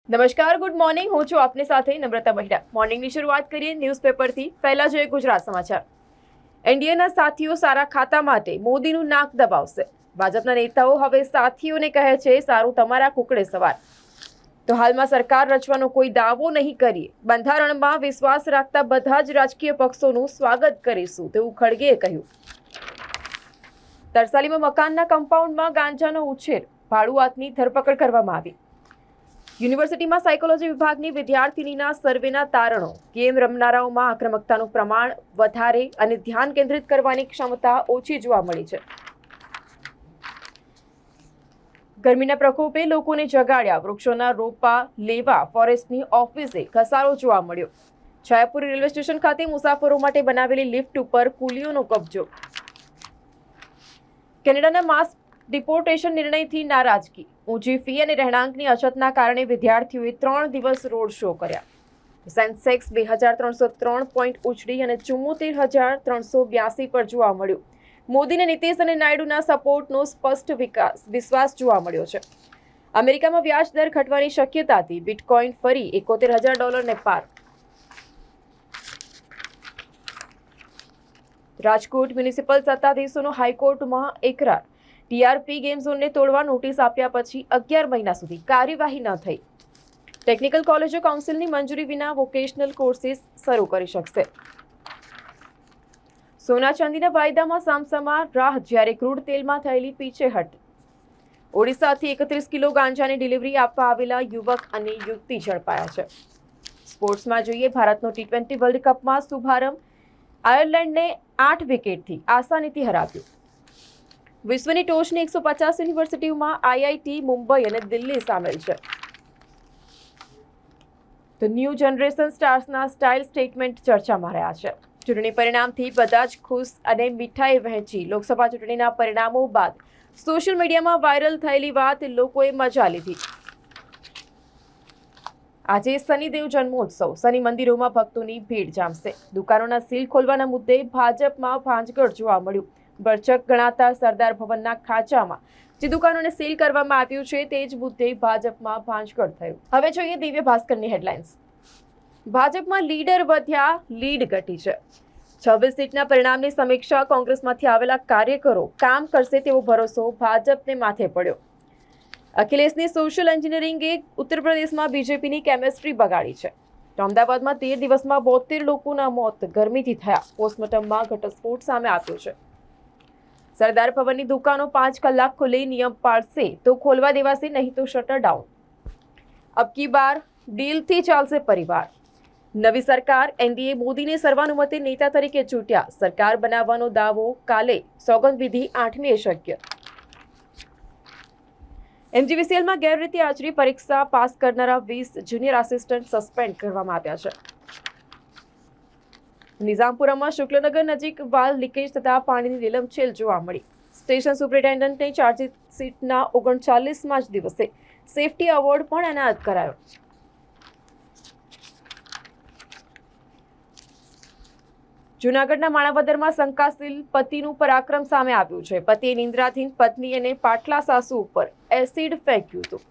નમસ્કાર, good morning. હું છું આપની સાથે નમ્રતા મહિડા. મોર્નિંગની શરૂઆત કરીએ ન્યૂઝપેપરથી. પહેલા જોઈએ ગુજરાત સમાચાર. એનડીએના સાથીઓ સારા ખાતા માટે મોદીનું નાક દબાવશે. ભાજપના નેતાઓ હવે સાથીઓને કહે છે, સારું તમારા કુકડે સવાર. તો હાલમાં સરકાર રચવાનો કોઈ દાવો નહીં કરીએ. બંધારણમાં વિશ્વાસ રાખતા બધા જ રાજકીય પક્ષોનું સ્વાગત કરીશું તેવું ખડગેએ કહ્યું. તરસાલીમાં મકાનના કમ્પાઉન્ડમાં ગાંજાનો ઉછેર, ભાડુઆતની ધરપકડ કરવામાં આવી. યુનિવર્સિટીમાં સાયકોલોજી વિભાગની વિદ્યાર્થીનીના સર્વેના તારણો. ગેમ રમનારાઓમાં આક્રમકતાનું પ્રમાણ વધારે અને ધ્યાન કેન્દ્રિત કરવાની ક્ષમતા ઓછી જોવા મળી છે. ગરમીના પ્રકોપે લોકોને જગાડ્યા. વૃક્ષોના રોપા લેવા ફોરેસ્ટની ઓફિસે ઘસારો જોવા મળ્યો. જયપુર રેલવે સ્ટેશન ખાતે મુસાફરો માટે બનાવેલી લિફ્ટ ઉપર કુલીઓનો કબજો. કેનેડાના માસ ડિપોર્ટેશન નિર્ણયથી નારાજગી. ઊંચી ફી અને રહેણાંકની અછતના કારણે વિદ્યાર્થીઓએ 3 દિવસ રોડ શો કર્યા. સેન્સેક્સ 2303 પોઈન્ટ ઉછળી અને 74,382 પર જોવા મળ્યું. મોદીને નીતિશ અને નાયડુના સપોર્ટનો સ્પષ્ટ વિશ્વાસ જોવા મળ્યો છે. અમેરિકામાં વ્યાજ દર ઘટવાની શક્યતાથી બિટકોઇન ફરી $71,000 પાર. રાજકોટ મ્યુનિસિપલ સત્તાધીશોનો હાઈકોર્ટમાં એકરાર. ટીઆરપી ગેમ ઝોનને તોડવા નોટિસ આપ્યા પછી 11 મહિના સુધી કાર્યવાહી ન થઈ. ટેકનિકલ કોલેજો કાઉન્સિલની મંજૂરી વિના વોકેશનલ કોર્સિસ શરૂ કરી શકશે. સોના ચાંદીના વાયદામાં સામસામા રાહ જ્યારે ક્રૂડ તેલમાં થયેલી પીછેહટ. ઓડિશાથી 31 કિલો ગાંજાની ડિલિવરી આપવા આવેલા યુવક અને યુવતી ઝડપાયા છે. સ્પોર્ટ્સમાં જોઈએ ભારતનો T20 વર્લ્ડ કપમાં શુભારંભ. આયર્લેન્ડને 8 વિકેટથી આસાનીથી હરાવ્યું. વિશ્વની ટોચની 150 યુનિવર્સિટીઓમાં આઈઆઈટી મુંબઈ અને દિલ્હી સામેલ છે. તો ન્યૂ જનરેશન સ્ટાર્સના સ્ટાઇલ સ્ટેટમેન્ટ ચર્ચામાં રહ્યા છે. ચૂંટણી પરિણામથી બધા જ ખુશ અને મીઠાઈ વહેંચી. લોકસભા ચૂંટણીના પરિણામો બાદ સોશિયલ મીડિયામાં વાયરલ થયેલી વાત લોકોએ મજા લીધી. આજે શનિદેવ જન્મોત્સવ. શનિ મંદિરોમાં ભક્તોની ભીડ જામશે. દુકાનોના સીલ ખોલવાના મુદ્દે ભાજપમાં ભાંજગઢ જોવા મળ્યું. બરચક ગણાતા સરદાર ભવનના ખાંચામાં જે દુકાનોને સીલ કરવામાં આવ્યું છે તે જ મુદ્દે ભાજપમાં ભાંજગઢ થયું. હવે જોઈએ દિવ્ય ભાસ્કરની હેડલાઇન્સ. ભાજપમાં લીડર વધ્યા, લીડ ઘટી છે. 26 સીટના પરિણામની સમીક્ષા. કોંગ્રેસમાંથી આવેલા કાર્યકરો કામ કરશે તેવો ભરોસો ભાજપને માથે પડ્યો. અખિલેશની સોશિયલ એન્જિનિયરિંગે ઉત્તર પ્રદેશમાં બીજેપીની કેમેસ્ટ્રી બગાડી છે. અમદાવાદમાં 13 દિવસમાં 72 લોકોના મોત ગરમીથી થયા. પોસ્ટમોર્ટમમાં ઘટસ્ફોટ સામે આવ્યો છે. સરદાર ભવનની દુકાનો 5 કલાક ખુલ્લી. નિયમ પાળશે તો ખોલવા દેવાશે, નહીં તો શટર ડાઉન. અબકી બાર ડીલથી ચાલશે પરિવાર. નવી સરકાર. એનડીએ મોદીને સર્વાનુમતે નેતા તરીકે ચૂંટ્યા. સરકાર બનાવવાનો દાવો કાલે. સોગંદવિધિ 8મીએ શક્ય. એમજીવીસીએલમાં ગેરરીતિ આચરી પરીક્ષા પાસ કરનારા 20 જુનિયર આસિસ્ટન્ટ સસ્પેન્ડ કરવામાં આવ્યા છે. નિઝામપુરામાં શુક્લનગર નજીક વાલ લીકેજ થતા પાણીની લીલમછેલ જોવા મળી. સ્ટેશન સુપ્રિન્ટેન્ડન્ટને ચાર્જશીટના 39મા જ દિવસે સેફટી એવોર્ડ પણ એનાયત કરાયો. જૂનાગઢના માણાવદરમાં શંકાશીલ પતિનું પરાક્રમ સામે આવ્યું છે. પતિએ નિંદ્રાધીન પત્ની અને પાટલા સાસુ ઉપર એસિડ ફેંક્યું હતું.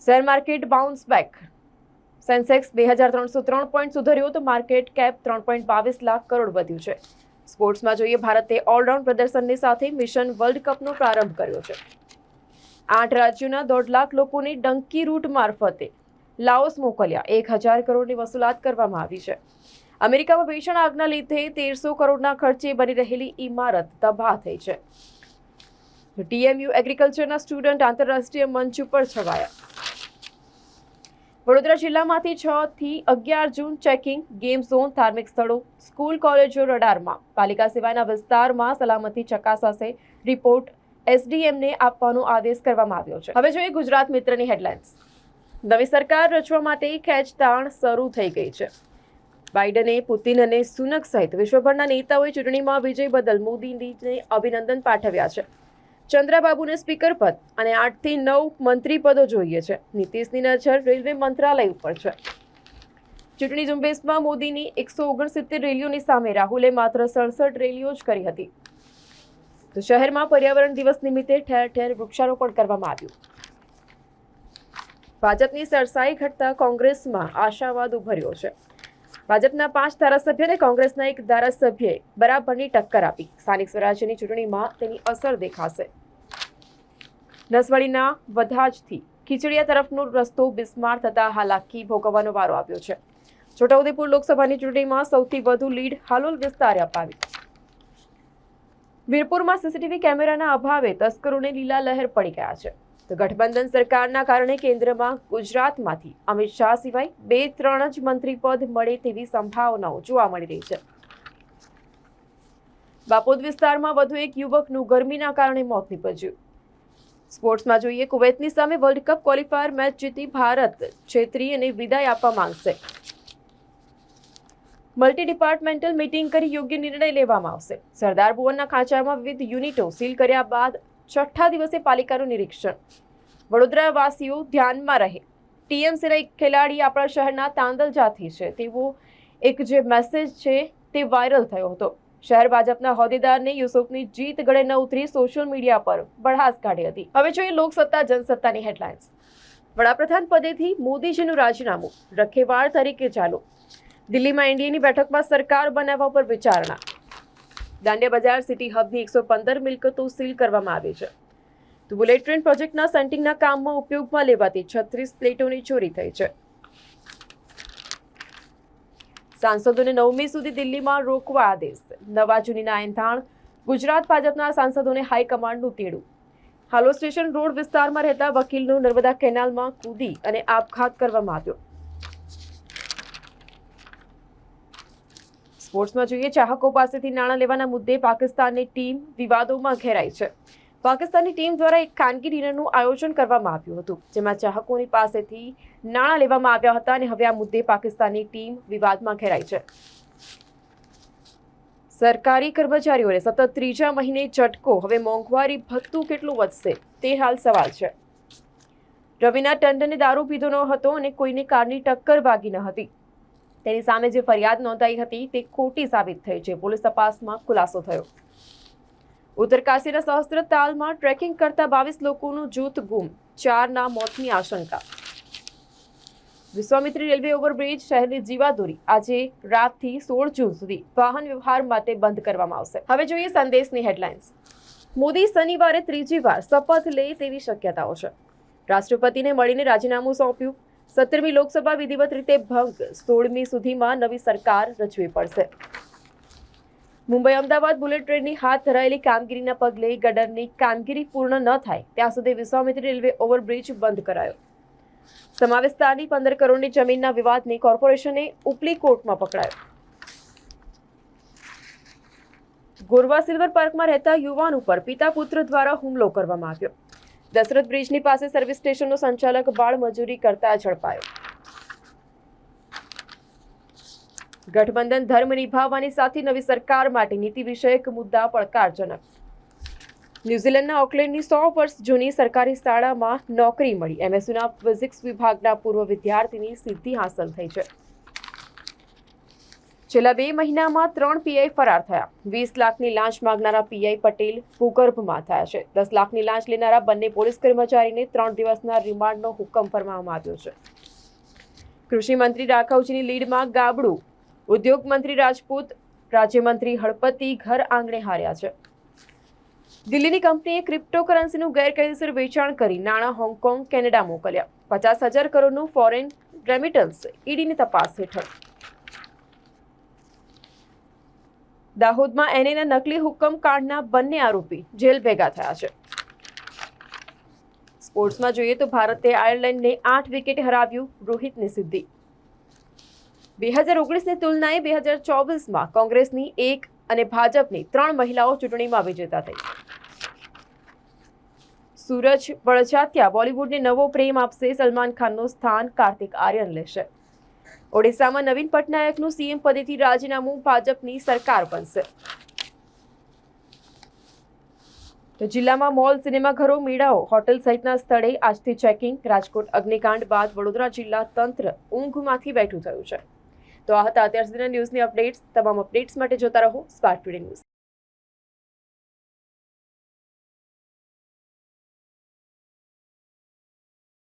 Share market bounce back. Sensex 2303 point સુધર્યો તો માર્કેટ કેપ 3.22 લાખ કરોડ વધ્યું છે. સ્પોર્ટ્સમાં જોઈએ ભારતે ઓલરાઉન્ડ પ્રદર્શનની સાથે મિશન વર્લ્ડ કપનો પ્રારંભ કર્યો છે. 8 રાજ્યોના 1.5 લાખ લોકોને ડંકી રૂટ મારફતે લાઓસ મોકલ્યા. 1000 કરોડની વસૂલાત કરવામાં આવી છે. અમેરિકામાં ભીષણ આગના લીધે 1300 કરોડના ખર્ચે બની રહેલી ઇમારત તબાહ થઈ છે. ટીએમયુ એગ્રીકલ્ચરના સ્ટુડન્ટ આંતરરાષ્ટ્રીય મંચ ઉપર છવાયા. વડોદરા જિલ્લામાંથી 6 થી 11 જૂન ચેકિંગ. ગેમ ઝોન, ધાર્મિક સ્થળો, સ્કૂલ કોલેજો રડારમાં. પાલિકા સિવાયના વિસ્તારમાં સલામતી ચકાસાશે. રિપોર્ટ એસડીએમને આપવાનો આદેશ કરવામાં આવ્યો છે. હવે જોઈએ ગુજરાત મિત્રની હેડલાઇન્સ. નવી સરકાર રચવા માટે ખેંચતાણ શરૂ થઈ ગઈ છે. બાઇડને, પુતિન અને સુનક સહિત વિશ્વભરના નેતાઓએ ચૂંટણીમાં વિજય બદલ મોદીને અભિનંદન પાઠવ્યા છે. ચંદ્રાબાબુને સ્પીકર પદ અને 8 થી 9 મંત્રી પદો જોઈએ છે. નીતિશની નજર રેલવે મંત્રાલય ઉપર છે. ચૂંટણી ઝુંબેશમાં મોદીની 169 રેલીઓની સામે રાહુલે માત્ર 67 રેલીઓ જ કરી હતી. તો શહેરમાં પર્યાવરણ દિવસ નિમિત્તે ઠેર ઠેર વૃક્ષારોપણ કરવામાં આવ્યું. ભાજપની સરસાઈ ઘટતા કોંગ્રેસમાં આશાવાદ ઉભર્યો છે. ભાજપના 5 ધારાસભ્ય અને કોંગ્રેસના 1 ધારાસભ્યએ બરાબરની ટક્કર આપી. સ્થાનિક સ્વરાજ્યની ચૂંટણીમાં તેની અસર દેખાશે. નસવાડીના વધાજથી ખીચડીયા તરફનો રસ્તો બિસ્માર થતા હાલાકી ભોગવવાનો વારો આવ્યો છે. છોટાઉદેપુર લોકસભાની ચૂંટણીમાં સૌથી વધુ લીડ હાલોલ વિસ્તારે અપાવી. વીરપુરમાં સીસીટીવી કેમેરાના અભાવે તસ્કરોને લીલા લહેર પડી ગયા છે. તો ગઠબંધન સરકારના કારણે કેન્દ્રમાં ગુજરાતમાંથી અમિત શાહ સિવાય 2-3 જ મંત્રી પદ મળે તેવી સંભાવનાઓ જોવા મળી રહી છે. બાપોદ વિસ્તારમાં વધુ એક યુવકનું ગરમીના કારણે મોત નીપજ્યું. સ્પોર્ટ્સમાં જોઈએ, કુવૈતની સામે વર્લ્ડ કપ ક્વોલિફાયર મેચ જીતી ભારત છેતરી અને વિદાય આપવા માંગશે. મલ્ટી ડિપાર્ટમેન્ટલ મીટિંગ કરી યોગ્ય નિર્ણય લેવામાં આવશે. સરદાર ભુવનના ખાંચામાં વિવિધ યુનિટો સીલ કર્યા બાદ 6થા દિવસે પાલિકાનું નિરીક્ષણ. વડોદરા વાસીઓ ધ્યાનમાં રહે, ટીએમસીના એક ખેલાડી આપણા શહેરના તાંદલજાથી છે તેવો એક જે મેસેજ છે તે વાયરલ થયો હતો. શહેર ભાજપના હોદ્દેદારને યુસુફની જીત ગળે ન ઉતરી સોશિયલ મીડિયા પર બઢાસ કાઢી હતી. હવે જોઈએ લોકસત્તા જનસત્તાની હેડલાઇન્સ. વડાપ્રધાન પદેથી મોદીજીનું રાજીનામું, રખેવાળ તરીકે ચાલો. દિલ્હીમાં એનડીએની બેઠકમાં સરકાર બનાવવા પર વિચારણા. દાંડિયા બજાર સિટી હબની 115 મિલકતો સીલ કરવામાં આવી છે. તો બુલેટ ટ્રેન પ્રોજેક્ટના સેન્ટિંગના કામમાં ઉપયોગમાં લેવાતી 36 પ્લેટોની ચોરી થઈ છે. સાંસદોને 9મી સુધી દિલ્હીમાં રોકવા આદેશ. નવા જૂનીના એંધાણ, ગુજરાત ભાજપના સાંસદોને હાઈકમાન્ડનું તેડું. હાલોલ સ્ટેશન રોડ વિસ્તારમાં રહેતા વકીલનો નર્મદા કેનાલમાં કૂદી અને આપઘાત કરવામાં આવ્યો. સ્પોર્ટ્સમાં જોઈએ, ચાહકો પાસેથી નાણાં લેવાના મુદ્દે પાકિસ્તાનની ટીમ વિવાદોમાં ઘેરાઈ છે. પાકિસ્તાનની ટીમ દ્વારા એક ખાનગી ડિનરનું આયોજન કરવામાં આવ્યું હતું, જેમાં ચાહકોની પાસેથી નાણાં લેવામાં આવ્યા હતા અને હવે આ મુદ્દે પાકિસ્તાનની ટીમ વિવાદમાં ઘેરાઈ છે. સરકારી કર્મચારીઓને સતત 3જા મહિને ઝટકો. હવે મોંઘવારી ભથ્થું કેટલું વધશે તે હાલ સવાલ છે. રવિના ટંડને દારૂ પીધો ન હતો અને કોઈને કારની ટક્કર વાગી ન હતી. તેની સામે જે ફરિયાદ નોંધાઈ હતી તે ખોટી સાબિત થઈ છે. પોલીસ તપાસમાં ખુલાસો થયો. ઉત્તરકાશીના સહસ્ત્ર તાલમાં ટ્રેકિંગ કરતા 22 લોકોનું જૂથ ગુમ, 4ના મોતની આશંકા. વિશ્વામિત્રી રેલવે ઓવરબ્રિજ શહેરની જીવાદોરી આજે રાતથી 16 જૂન સુધી વાહન વ્યવહાર માટે બંધ કરવામાં આવશે. હવે જોઈએ સંદેશની હેડલાઇન્સ. મોદી શનિવારે 3જી વાર શપથ લે તેવી શક્યતાઓ છે. રાષ્ટ્રપતિને મળીને રાજીનામું સોંપ્યું. 17મી લોકસભા વિધિવત રીતે ભંગ. 16મી સુધીમાં નવી સરકાર રચવી પડશે. મુંબઈ અમદાવાદ બુલેટ ટ્રેનની હાથ ધરાયેલી કામગીરીના પગલે ગડરની કામગીરી પૂર્ણ ન થાય ત્યાં સુધી વિશ્વામિત્રી રેલવે ઓવરબ્રિજ બંધ કરાયો. સમાવિસ્તારની 15 કરોડની જમીનના વિવાદની કોર્પોરેશને ઉપલી કોર્ટમાં પકડાયો. ગોરવા સિલ્વર પાર્કમાં રહેતા યુવાન ઉપર પિતા પુત્ર દ્વારા હુમલો કરવામાં આવ્યો. દશરથ બ્રિજની પાસે સર્વિસ સ્ટેશનનો સંચાલક બાળ મજૂરી કરતા ઝડપાયો. ગઠબંધન ધર્મ નિભાવવાની સાથે નવી સરકાર માટે નીતિ વિષયક મુદ્દા પડકારજનક. ન્યૂઝીલેન્ડના ઓકલેન્ડની 100 વર્ષ જૂની સરકારી શાળામાં નોકરી મળી. એમએસયુના ફિઝિક્સ વિભાગના પૂર્વ વિદ્યાર્થીની સિદ્ધિ હાંસલ થઈ છે. છેલ્લા 2 મહિનામાં 3 પીઆઈ ફરાર થયા. 20 લાખની લાંચ માંગનારા પીઆઈ પટેલ ભૂગર્ભમાં થયા છે. 10 લાખની લાંચ લેનારા બંને પોલીસ કર્મચારીને 3 દિવસના રિમાન્ડનો હુકમ ફરમાવવામાં આવ્યો છે. કૃષિ મંત્રી રાઘવજીની લીડમાં ગાબડું. ઉદ્યોગ મંત્રી રાજપૂત, રાજ્યમંત્રી હળપતિ ઘર આંગણે હાર્યા છે. દિલ્હીની કંપનીએ ક્રિપ્ટોકરન્સીનું ગેરકાયદેસર વેચાણ કરી નાણાં હોંગકોંગ, કેનેડા મોકલ્યા. 50,000 કરોડનું ફોરેન રેમિટન્સ ઈડીની તપાસ હેઠળ. દાહોદમાં એનએના નકલી હુકમ કાંડના બંને આરોપી જેલ ભેગા થયા છે. સ્પોર્ટ્સમાં જોઈએ તો ભારતે આયર્લેન્ડને 8 વિકેટે હરાવ્યું. રોહિતની સિદ્ધિ. 2019ની તુલનાએ 2024માં કોંગ્રેસની 1 અને ભાજપની 3 મહિલાઓ ચૂંટણીમાં વિજેતા થઈ. સૂરજ બળજાત્યા બોલિવૂડને નવો પ્રેમ આપશે. સલમાન ખાનનું સ્થાન કાર્તિક આર્યન લેશે. ઓડિશામાં નવીન પટનાયકનું સીએમ પદેથી રાજીનામું. ભાજપની સરકાર બનશે. તો જિલ્લામાં મોલ, સિનેમાઘરો, મેળાઓ, હોટલ સહિતના સ્થળે આજથી ચેકિંગ. રાજકોટ અગ્નિકાંડ બાદ વડોદરા જિલ્લા તંત્ર ઊંઘમાંથી બેઠું થયું છે. તો આ હતા અત્યાર સુધીના ન્યૂઝની અપડેટ્સ. તમામ અપડેટ્સ માટે જોતા રહો સ્પાર્ક ટુડે ન્યૂઝ.